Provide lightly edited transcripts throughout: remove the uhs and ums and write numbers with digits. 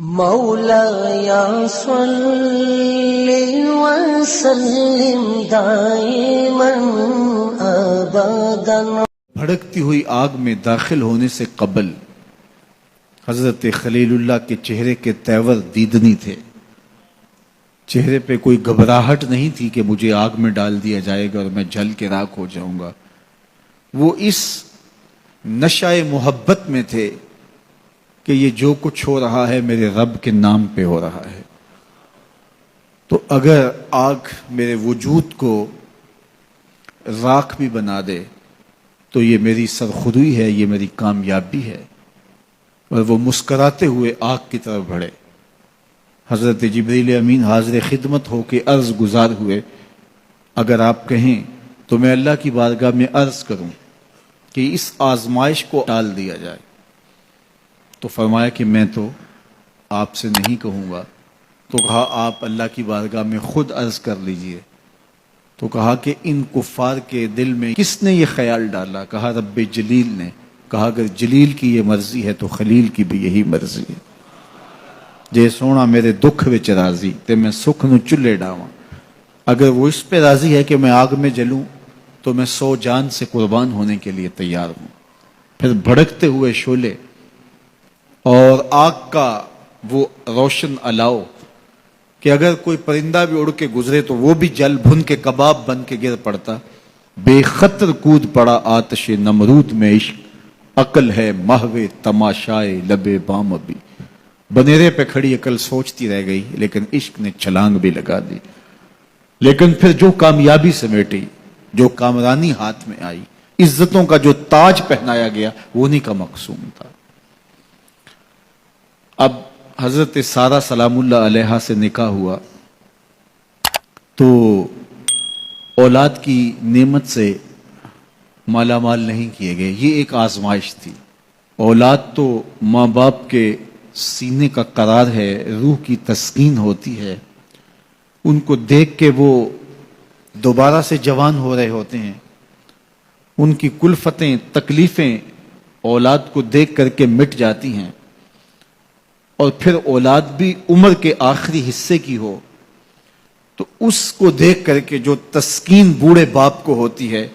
مولایا صلی وسلم دائما ابدا۔ بھڑکتی ہوئی آگ میں داخل ہونے سے قبل حضرت خلیل اللہ کے چہرے کے تیور دیدنی تھے۔ چہرے پہ کوئی گھبراہٹ نہیں تھی کہ مجھے آگ میں ڈال دیا جائے گا اور میں جل کے راکھ ہو جاؤں گا۔ وہ اس نشہ محبت میں تھے کہ یہ جو کچھ ہو رہا ہے میرے رب کے نام پہ ہو رہا ہے، تو اگر آگ میرے وجود کو راکھ بھی بنا دے تو یہ میری سرخودی ہے، یہ میری کامیابی ہے۔ اور وہ مسکراتے ہوئے آگ کی طرف بڑھے۔ حضرت جبریل امین حاضر خدمت ہو کے عرض گزار ہوئے، اگر آپ کہیں تو میں اللہ کی بارگاہ میں عرض کروں کہ اس آزمائش کو ٹال دیا جائے۔ تو فرمایا کہ میں تو آپ سے نہیں کہوں گا۔ تو کہا آپ اللہ کی بارگاہ میں خود عرض کر لیجئے۔ تو کہا کہ ان کفار کے دل میں کس نے یہ خیال ڈالا؟ کہا رب جلیل نے۔ کہا اگر جلیل کی یہ مرضی ہے تو خلیل کی بھی یہی مرضی ہے۔ جے سونا میرے دکھ وچ راضی تے میں سکھ نو چلے ڈاواں۔ اگر وہ اس پہ راضی ہے کہ میں آگ میں جلوں تو میں 100 جان سے قربان ہونے کے لیے تیار ہوں۔ پھر بھڑکتے ہوئے شعلے اور آگ کا وہ روشن الاؤ کہ اگر کوئی پرندہ بھی اڑ کے گزرے تو وہ بھی جل بھن کے کباب بن کے گر پڑتا۔ بے خطر کود پڑا آتش نمرود میں عشق، عقل ہے محو تماشائے لبے بام ابھی۔ بنیرے پہ کھڑی عقل سوچتی رہ گئی لیکن عشق نے چھلانگ بھی لگا دی۔ لیکن پھر جو کامیابی سمیٹی، جو کامرانی ہاتھ میں آئی، عزتوں کا جو تاج پہنایا گیا وہ انہی کا مقصوم تھا۔ اب حضرت سارہ سلام اللہ علیہا سے نکاح ہوا تو اولاد کی نعمت سے مالا مال نہیں کیے گئے۔ یہ ایک آزمائش تھی۔ اولاد تو ماں باپ کے سینے کا قرار ہے، روح کی تسکین ہوتی ہے۔ ان کو دیکھ کے وہ دوبارہ سے جوان ہو رہے ہوتے ہیں۔ ان کی کلفتیں، تکلیفیں اولاد کو دیکھ کر کے مٹ جاتی ہیں۔ اور پھر اولاد بھی عمر کے آخری حصے کی ہو تو اس کو دیکھ کر کے جو تسکین بوڑھے باپ کو ہوتی ہے،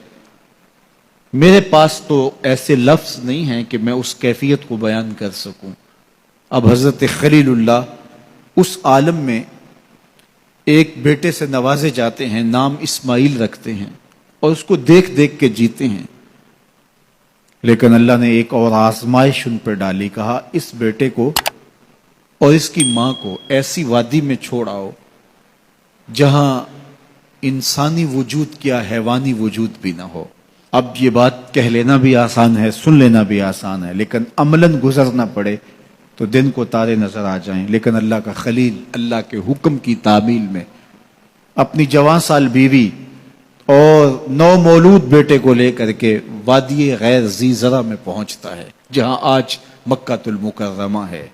میرے پاس تو ایسے لفظ نہیں ہیں کہ میں اس کیفیت کو بیان کر سکوں۔ اب حضرت خلیل اللہ اس عالم میں ایک بیٹے سے نوازے جاتے ہیں، نام اسماعیل رکھتے ہیں اور اس کو دیکھ دیکھ کے جیتے ہیں۔ لیکن اللہ نے ایک اور آزمائش ان پر ڈالی۔ کہا اس بیٹے کو اور اس کی ماں کو ایسی وادی میں چھوڑ آؤ جہاں انسانی وجود کیا حیوانی وجود بھی نہ ہو۔ اب یہ بات کہہ لینا بھی آسان ہے، سن لینا بھی آسان ہے، لیکن عملاً گزرنا پڑے تو دن کو تارے نظر آ جائیں۔ لیکن اللہ کا خلیل اللہ کے حکم کی تعمیل میں اپنی جوان سال بیوی اور 9 مولود بیٹے کو لے کر کے وادی غیر ذی زرع میں پہنچتا ہے، جہاں آج مکہ المکرمہ ہے۔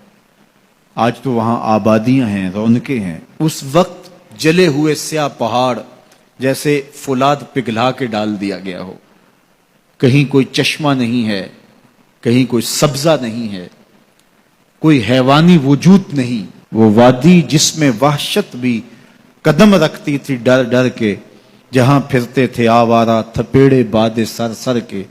آج تو وہاں آبادیاں ہیں، رونقیں ہیں۔ اس وقت جلے ہوئے سیاہ پہاڑ جیسے فولاد پگھلا کے ڈال دیا گیا ہو۔ کہیں کوئی چشمہ نہیں ہے، کہیں کوئی سبزہ نہیں ہے، کوئی حیوانی وجود نہیں۔ وہ وادی جس میں وحشت بھی قدم رکھتی تھی ڈر ڈر کے، جہاں پھرتے تھے آوارہ تھپیڑے باد سر سر کے،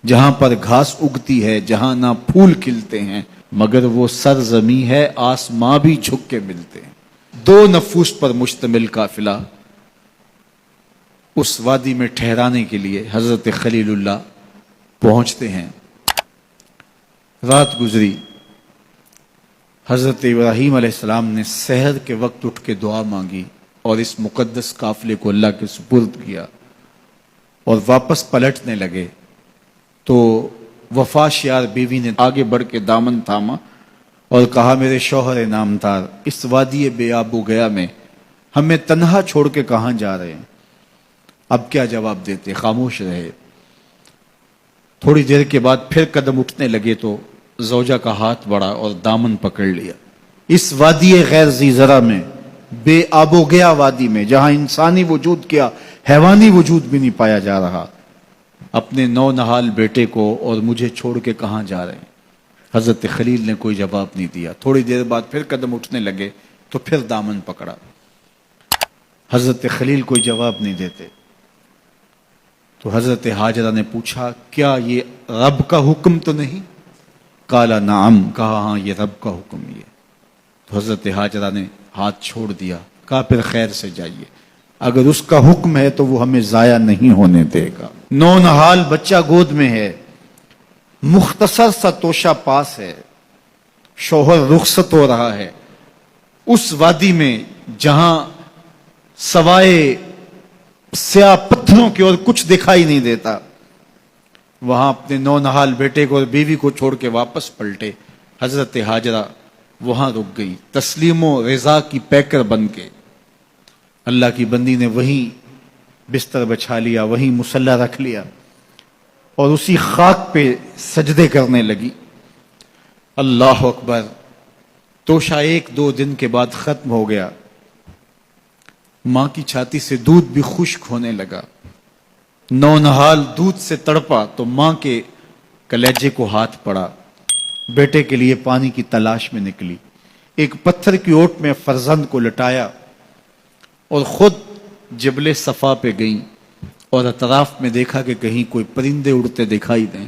جہاں پر گھاس اگتی ہے، جہاں نہ پھول کھلتے ہیں، مگر وہ سرزمیں ہے آسماں بھی جھک کے ملتے ہیں۔ 2 نفوس پر مشتمل قافلہ اس وادی میں ٹھہرانے کے لیے حضرت خلیل اللہ پہنچتے ہیں۔ رات گزری، حضرت ابراہیم علیہ السلام نے سحر کے وقت اٹھ کے دعا مانگی اور اس مقدس قافلے کو اللہ کے سپرد کیا اور واپس پلٹنے لگے تو وفا شیار بیوی نے آگے بڑھ کے دامن تھاما اور کہا میرے شوہر نامدار، اس وادی بے آب و گیا میں ہمیں تنہا چھوڑ کے کہاں جا رہے ہیں؟ اب کیا جواب دیتے؟ خاموش رہے۔ تھوڑی دیر کے بعد پھر قدم اٹھنے لگے تو زوجہ کا ہاتھ بڑھا اور دامن پکڑ لیا۔ اس وادی غیر ذی زرع میں، بے آب و گیا وادی میں، جہاں انسانی وجود کیا حیوانی وجود بھی نہیں پایا جا رہا، اپنے 9 نہال بیٹے کو اور مجھے چھوڑ کے کہاں جا رہے ہیں؟ حضرت خلیل نے کوئی جواب نہیں دیا. تھوڑی دیر بعد پھر قدم اٹھنے لگے تو پھر دامن پکڑا. حضرت خلیل کوئی جواب نہیں دیتے. تو حضرت حاجرہ نے پوچھا کیا یہ رب کا حکم تو نہیں؟ قالا نعم، کہا ہاں یہ رب کا حکم ہی ہے. تو حضرت حاجرہ نے ہاتھ چھوڑ دیا، کہا پھر خیر سے جائیے، اگر اس کا حکم ہے تو وہ ہمیں ضائع نہیں ہونے دے گا. نونہال بچہ گود میں ہے، مختصر سا توشہ پاس ہے، شوہر رخصت ہو رہا ہے. اس وادی میں جہاں سوائے سیاہ پتھروں کی اور کچھ دکھائی نہیں دیتا، وہاں اپنے نونہال بیٹے کو اور بیوی کو چھوڑ کے واپس پلٹے. حضرت حاجرہ وہاں رک گئی، تسلیم و رضا کی پیکر بن کے. اللہ کی بندی نے وہیں بستر بچھا لیا، وہیں مصلی رکھ لیا اور اسی خاک پہ سجدے کرنے لگی. اللہ اکبر. توشہ 1-2 دن کے بعد ختم ہو گیا. ماں کی چھاتی سے دودھ بھی خشک ہونے لگا. نونہال دودھ سے تڑپا تو ماں کے کلیجے کو ہاتھ پڑا، بیٹے کے لیے پانی کی تلاش میں نکلی. ایک پتھر کی اوٹ میں فرزند کو لٹایا اور خود جبل صفا پہ گئیں اور اطراف میں دیکھا کہ کہیں کوئی پرندے اڑتے دکھائی دیں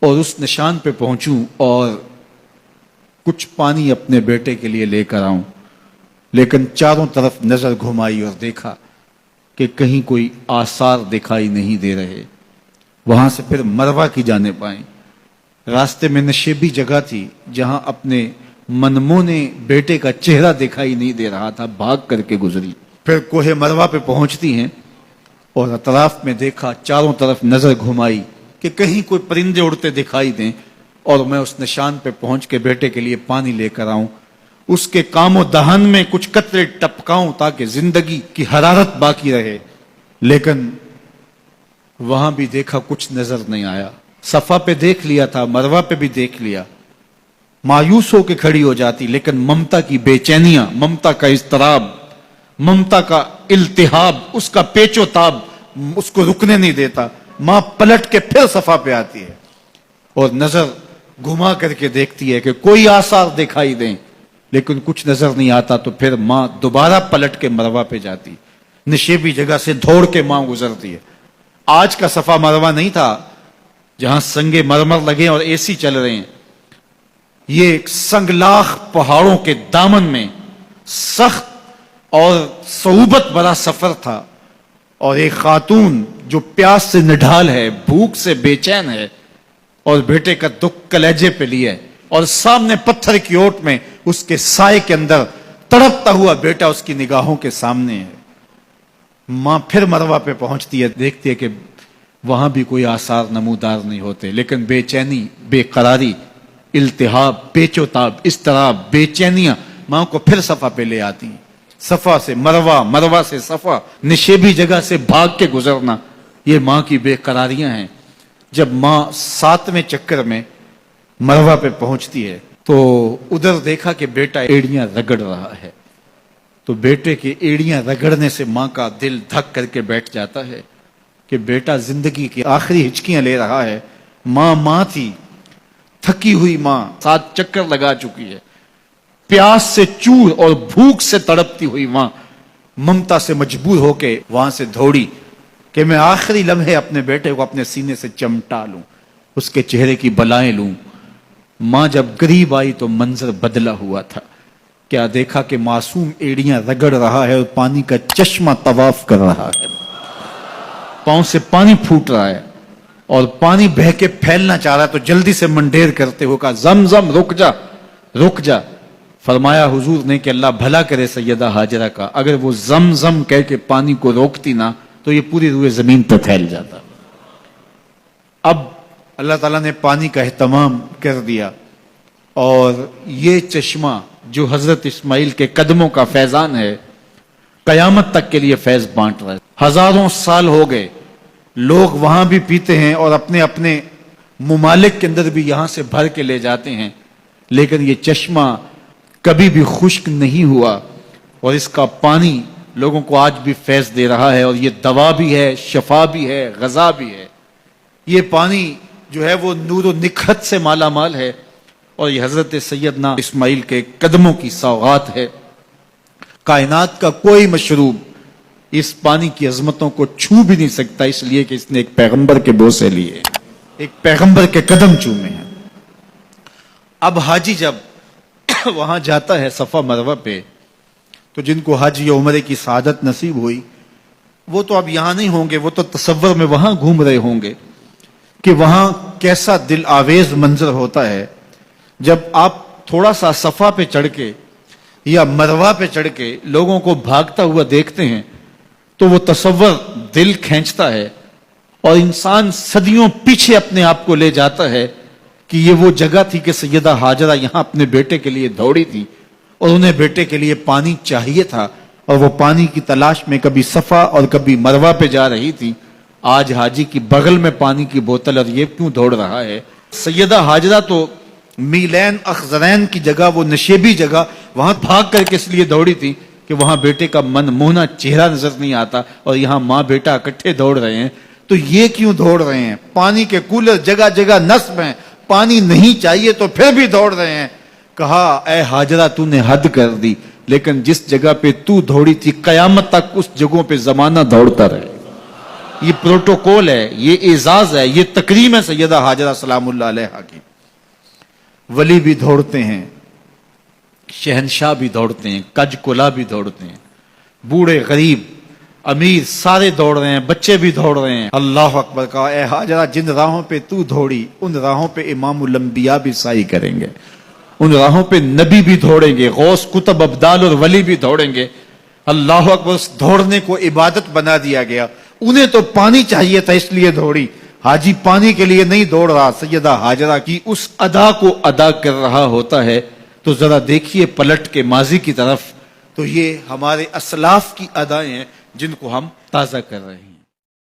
اور اس نشان پہ پہنچوں اور کچھ پانی اپنے بیٹے کے لیے لے کر آؤں. لیکن چاروں طرف نظر گھمائی اور دیکھا کہ کہیں کوئی آثار دکھائی نہیں دے رہے. وہاں سے پھر مروہ کی جانب آئیں. راستے میں نشیبی جگہ تھی جہاں اپنے منمونے بیٹے کا چہرہ دکھائی نہیں دے رہا تھا، بھاگ کر کے گزری. پھر کوہ مروہ پہ پہنچتی ہیں اور اطراف میں دیکھا، چاروں طرف نظر گھمائی کہ کہیں کوئی پرندے اڑتے دکھائی دیں اور میں اس نشان پہ پہنچ کے بیٹے کے لیے پانی لے کر آؤں، اس کے کام و دہن میں کچھ قطرے ٹپکاؤں تاکہ زندگی کی حرارت باقی رہے. لیکن وہاں بھی دیکھا کچھ نظر نہیں آیا. صفا پہ دیکھ لیا تھا، مروہ پہ بھی دیکھ لیا. مایوس ہو کے کھڑی ہو جاتی، لیکن ممتا کی بے چینیاں، ممتا کا اضطراب، ممتا کا التہاب، اس کا پیچ و تاب اس کو رکنے نہیں دیتا. ماں پلٹ کے پھر صفا پہ آتی ہے اور نظر گھما کر کے دیکھتی ہے کہ کوئی آثار دکھائی دیں، لیکن کچھ نظر نہیں آتا. تو پھر ماں دوبارہ پلٹ کے مروہ پہ جاتی، نشیبی جگہ سے دوڑ کے ماں گزرتی ہے. آج کا صفا مروہ نہیں تھا جہاں سنگے مرمر لگے اور اے سی چل رہے ہیں. یہ سنگلاخ پہاڑوں کے دامن میں سخت اور صعوبت بڑا سفر تھا، اور ایک خاتون جو پیاس سے نڈھال ہے، بھوک سے بے چین ہے اور بیٹے کا دکھ کلیجے پہ لیے ہے، اور سامنے پتھر کی اوٹ میں اس کے سائے کے اندر تڑپتا ہوا بیٹا اس کی نگاہوں کے سامنے ہے. ماں پھر مروہ پہ پہنچتی ہے، دیکھتی ہے کہ وہاں بھی کوئی آثار نمودار نہیں ہوتے، لیکن بے چینی، بے قراری، التہاب، پیچ و تاب، اضطراب، بے چینیاں ماں کو پھر صفا پہ لے آتی ہیں. صفا سے مروہ، مروہ سے صفا، نشیبی جگہ سے بھاگ کے گزرنا، یہ ماں کی بے قراریاں ہیں. جب ماں 7ویں چکر میں مروہ پہ پہنچتی ہے تو ادھر دیکھا کہ بیٹا ایڑیاں رگڑ رہا ہے. تو بیٹے کے ایڑیاں رگڑنے سے ماں کا دل دھک کر کے بیٹھ جاتا ہے کہ بیٹا زندگی کی آخری ہچکیاں لے رہا ہے. ماں تھی، تھکی ہوئی ماں، 7 چکر لگا چکی ہے، پیاس سے چور اور بھوک سے تڑپتی ہوئی ماں ممتا سے مجبور ہو کے وہاں سے دوڑی کہ میں آخری لمحے اپنے بیٹے کو اپنے سینے سے چمٹا لوں، اس کے چہرے کی بلائیں لوں. ماں جب قریب آئی تو منظر بدلا ہوا تھا. کیا دیکھا کہ معصوم ایڑیاں رگڑ رہا ہے اور پانی کا چشمہ طواف کر رہا ہے، پاؤں سے پانی پھوٹ رہا ہے اور پانی بہہ کے پھیلنا چاہ رہا ہے. تو جلدی سے منڈیر کرتے ہو کہا زمزم رک جا، رک جا. فرمایا حضور نے کہ اللہ بھلا کرے سیدہ حاجرہ کا، اگر وہ زمزم کہہ کے پانی کو روکتی نا تو یہ پوری روئے زمین پہ پھیل جاتا. اب اللہ تعالیٰ نے پانی کا اہتمام کر دیا اور یہ چشمہ جو حضرت اسماعیل کے قدموں کا فیضان ہے قیامت تک کے لیے فیض بانٹ رہا ہے. ہزاروں سال ہو گئے، لوگ وہاں بھی پیتے ہیں اور اپنے اپنے ممالک کے اندر بھی یہاں سے بھر کے لے جاتے ہیں، لیکن یہ چشمہ کبھی بھی خشک نہیں ہوا اور اس کا پانی لوگوں کو آج بھی فیض دے رہا ہے. اور یہ دوا بھی ہے، شفا بھی ہے، غذا بھی ہے. یہ پانی جو ہے وہ نور و نکھت سے مالا مال ہے. اور یہ حضرت سیدنا اسماعیل کے قدموں کی سوغات ہے۔ کائنات کا کوئی مشروب اس پانی کی عظمتوں کو چھو بھی نہیں سکتا، اس لیے کہ اس نے ایک پیغمبر کے بوسے لیے، ایک پیغمبر کے قدم چومے ہیں۔ اب حاجی جب وہاں جاتا ہے صفا مروہ پہ، تو جن کو حج یا عمرے کی سعادت نصیب ہوئی وہ تو اب یہاں نہیں ہوں گے، وہ تو تصور میں وہاں گھوم رہے ہوں گے کہ وہاں کیسا دل آویز منظر ہوتا ہے جب آپ تھوڑا سا صفا پہ چڑھ کے یا مروہ پہ چڑھ کے لوگوں کو بھاگتا ہوا دیکھتے ہیں تو وہ تصور دل کھینچتا ہے، اور انسان صدیوں پیچھے اپنے آپ کو لے جاتا ہے کہ یہ وہ جگہ تھی کہ سیدہ ہاجرہ یہاں اپنے بیٹے کے لیے دوڑی تھی، اور انہیں بیٹے کے لیے پانی چاہیے تھا، اور وہ پانی کی تلاش میں کبھی صفا اور کبھی مروہ پہ جا رہی تھی۔ آج حاجی کی بغل میں پانی کی بوتل، اور یہ کیوں دوڑ رہا ہے؟ سیدہ ہاجرہ تو میلین اخضرین کی جگہ، وہ نشیبی جگہ، وہاں بھاگ کر کے اس لیے دوڑی تھی کہ وہاں بیٹے کا من موہنا چہرہ نظر نہیں آتا، اور یہاں ماں بیٹا اکٹھے دوڑ رہے ہیں، تو یہ کیوں دوڑ رہے ہیں؟ پانی کے کولر جگہ جگہ نصب ہیں، پانی نہیں چاہیے تو پھر بھی دوڑ رہے ہیں۔ کہا اے ہاجرہ تو نے حد کر دی، لیکن جس جگہ پہ تو دوڑی تھی قیامت تک اس جگہوں پہ زمانہ دوڑتا رہے۔ یہ پروٹوکول ہے، یہ اعزاز ہے، یہ تکریم ہے سیدہ ہاجرہ سلام اللہ علیہا کی۔ ولی بھی دوڑتے ہیں، شہنشاہ بھی دوڑتے ہیں، کج کلا بھی دوڑتے ہیں، بوڑھے غریب امیر سارے دوڑ رہے ہیں، بچے بھی دوڑ رہے ہیں۔ اللہ اکبر کہا اے ہاجرہ جن راہوں پہ تو دوڑی ان راہوں پہ امام الانبیاء بھی سعی کریں گے، ان راہوں پہ نبی بھی دوڑیں گے، غوث کتب ابدال اور ولی بھی دوڑیں گے۔ اللہ اکبر، اس دوڑنے کو عبادت بنا دیا گیا۔ انہیں تو پانی چاہیے تھا اس لیے دوڑی، حاجی پانی کے لیے نہیں دوڑ رہا، سیدہ ہاجرہ کی اس ادا کو ادا کر رہا ہوتا ہے۔ تو ذرا دیکھیے پلٹ کے ماضی کی طرف، تو یہ ہمارے اسلاف کی ادائیں ہیں جن کو ہم تازہ کر رہے ہیں۔